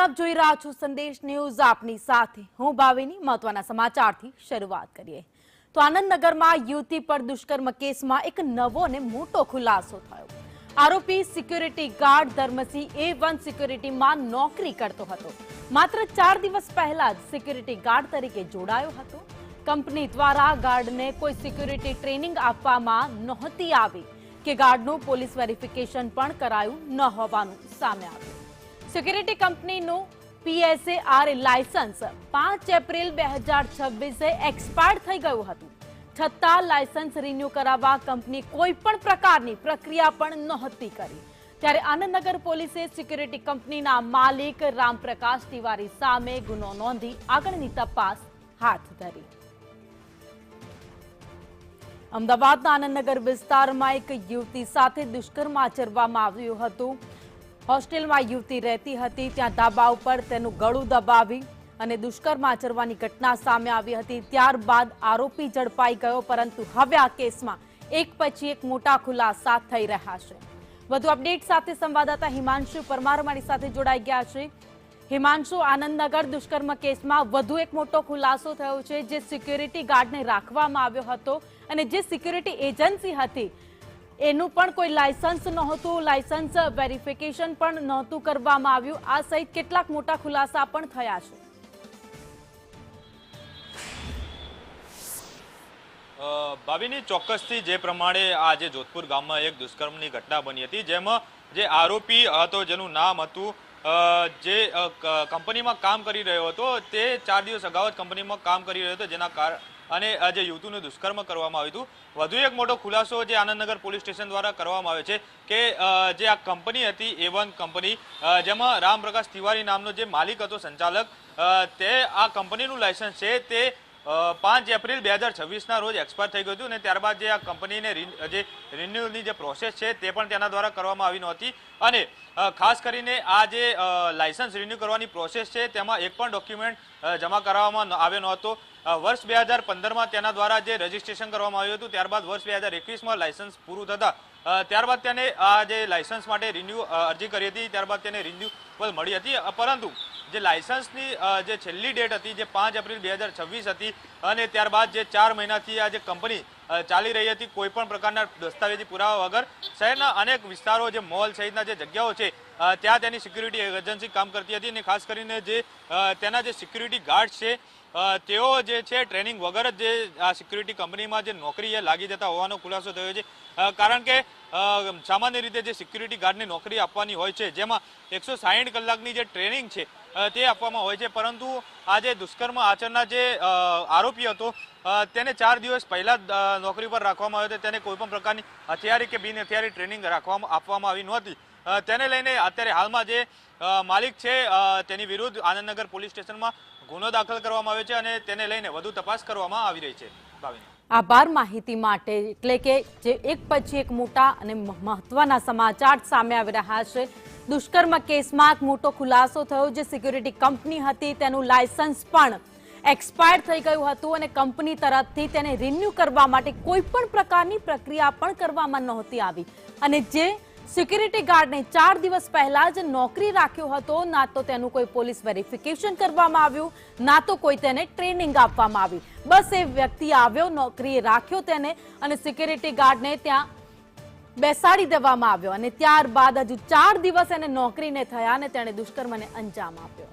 આપ જોઈ રહ્યા છો સંદેશ ન્યૂઝ આપની સાથે હું ભાવિની મહત્વના સમાચારથી શરૂઆત કરીએ તો આનંદનગરમાં યુવતી પર દુષ્કર્મ કેસમાં એક નવો અને મોટો ખુલાસો થયો। આરોપી સિક્યુરિટી ગાર્ડ ધર્મસિંહ A1 સિક્યુરિટીમાં નોકરી કરતો હતો। માત્ર 4 દિવસ પહેલા જ સિક્યુરિટી ગાર્ડ તરીકે જોડાયો હતો। કંપની દ્વારા ગાર્ડને કોઈ સિક્યુરિટી ટ્રેનિંગ આપવામાં નહોતી આવી કે ગાર્ડનું પોલીસ વેરિફિકેશન પણ કરાયું ન હોવાનું સામે આવ્યું। સિક્યુરિટી કંપનીનું PSAR લાયસન્સ 5 એપ્રિલ 2026 એક્સપાયર થઈ ગયું હતું, છતાં લાયસન્સ રિન્યુ કરાવવા કંપની કોઈ પણ પ્રકારની પ્રક્રિયા પણ નહોતી કરી। ત્યારે આનંદનગર પોલીસે સિક્યુરિટી કંપનીના માલિક રામપ્રકાશ તિવારી સામે ગુનો નોંધી આગળની તપાસ હાથ ધરી। અમદાવાદના આનંદનગર વિસ્તારમાં એક યુવતી સાથે દુષ્કર્મ આચરવામાં આવ્યું હતું। હોસ્ટેલમાં યુવતી રહેતી હતી, ત્યાં ધાબા ઉપર તેનું ગળું દબાવી અને દુષ્કર્મ આચરવાની ઘટના સામે આવી હતી। ત્યારબાદ આરોપી ઝડપાઈ ગયો, પરંતુ હવે આ કેસમાં એક પછી એક મોટા ખુલાસા થઈ રહ્યા છે। વધુ અપડેટ સાથે સંવાદદાતા હિમાંશુ પરમાર મારી સાથે જોડાઈ ગયા છે। હિમાંશુ, આનંદનગર દુષ્કર્મ કેસમાં વધુ એક મોટો ખુલાસો થયો છે, જે સિક્યુરિટી ગાર્ડને રાખવામાં આવ્યો હતો અને જે સિક્યુરિટી એજન્સી હતી એનું પણ કોઈ લાયસન્સ નહોતું, લાયસન્સ વેરિફિકેશન પણ નહોતું કરવામાં આવ્યું। આ સહિત કેટલાક મોટા ખુલાસા પણ થયા છે। ભાવિની, ચોક્કસથી જે પ્રમાણે આજે જોધપુર ગામમાં એક દુષ્કર્મની ઘટના બની હતી, જેમાં જે આરોપી હતો જેનું નામ હતું જે કંપનીમાં કામ કરી રહ્યો હતો, તે 4 દિવસ અગાઉ જ કંપનીમાં કામ કરી રહ્યો હતો, જેના કારણે અને જે યુવતીનું દુષ્કર્મ કરવામાં આવ્યું હતું। વધુ એક મોટો ખુલાસો જે આનંદનગર પોલીસ સ્ટેશન દ્વારા કરવામાં આવ્યો છે કે જે આ કંપની હતી A1 કંપની, જેમાં રામપ્રકાશ તિવારી નામનો જે માલિક હતો, સંચાલક, તે આ કંપનીનું લાયસન્સ છે તે 5 એપ્રિલ 2026ના રોજ એક્સપાયર થઈ ગયું હતું અને ત્યારબાદ જે આ કંપનીને જે રિન્યુઅલની જે પ્રોસેસ છે તે પણ તેના દ્વારા કરવામાં આવી નહોતી અને ખાસ કરીને આ જે લાયસન્સ રિન્યુ કરવાની પ્રોસેસ છે તેમાં એક પણ ડોક્યુમેન્ટ જમા કરાવવામાં આવ્યો નહોતો। વર્ષ 2015માં તેના દ્વારા જે રજીસ્ટ્રેશન કરવામાં આવ્યું હતું, ત્યારબાદ વર્ષ 2021માં લાયસન્સ પૂરું થતા ત્યારબાદ તેને આ જે લાયસન્સ માટે રિન્યુ અરજી કરી હતી, ત્યારબાદ તેને રિન્યુઅલ મળી હતી, પરંતુ જે લાયસન્સની જે છેલ્લી ડેટ હતી જે 5 એપ્રિલ 2026 હતી અને ત્યારબાદ જે 4 મહિનાથી આ જે કંપની ચાલી રહી હતી, કોઈ પણ પ્રકારના દસ્તાવેજી પુરાવા વગર શહેરના અનેક વિસ્તારો, જે મોલ સહિતના જે જગ્યાઓ છે ત્યાં તેની સિક્યુરિટી એજન્સી કામ કરતી હતી અને ખાસ કરીને જે તેના જે સિક્યુરિટી ગાર્ડ છે તેઓ જે છે ટ્રેનિંગ વગર જ જે આ સિક્યુરિટી કંપનીમાં જે નોકરી લાગી જતા હોવાનો ખુલાસો થયો છે। કારણ કે સામાન્ય રીતે જે સિક્યુરિટી ગાર્ડની નોકરી આપવાની હોય છે, જેમાં 160 કલાકની જે ટ્રેનિંગ છે તે આપવામાં હોય છે, પરંતુ આ જે દુષ્કર્મ આચરનાર જે આરોપી હતો તેને 4 દિવસ પહેલા નોકરી પર રાખવામાં આવ્યો હતો। તેને કોઈ પણ પ્રકારની હથિયારી કે બિન હથિયારી ટ્રેનિંગ આપવામાં આવી નહોતી। તેને લઈને અત્યારે હાલમાં જે માલિક છે તેની વિરુદ્ધ આનંદનગર પોલીસ સ્ટેશનમાં ગુનો દાખલ કરવામાં આવ્યો છે અને તેને લઈને વધુ તપાસ કરવામાં આવી રહી છે। આભાર માહિતી માટે। એટલે કે જે એક પછી એક મોટા અને મહત્વના સમાચાર સામે આવી રહ્યા છે। દુષ્કર્મ કેસમાં એક મોટો ખુલાસો થયો, જે સિક્યુરિટી કંપની હતી તેનું લાયસન્સ પણ એક્સપાયર થઈ ગયું હતું અને કંપની તરફથી તેને રિન્યુ કરવા માટે કોઈ પણ પ્રકારની પ્રક્રિયા પણ કરવામાં નહોતી આવી અને જે સિક્યુરિટી ગાર્ડને 4 દિવસ પહેલા જ નોકરી રાખ્યો હતો, ના તો તેનું કોઈ પોલીસ વેરિફિકેશન કરવામાં આવ્યું, ના તો કોઈ તેને ટ્રેનિંગ આપવામાં આવી। બસ એ વ્યક્તિ આવ્યો, નોકરીએ રાખ્યો તેને અને સિક્યુરિટી ગાર્ડને ત્યાં બેસાડી દેવામાં આવ્યો અને ત્યારબાદ હજુ 4 દિવસ એને નોકરીને થયા અને તેણે દુષ્કર્મને અંજામ આપ્યો।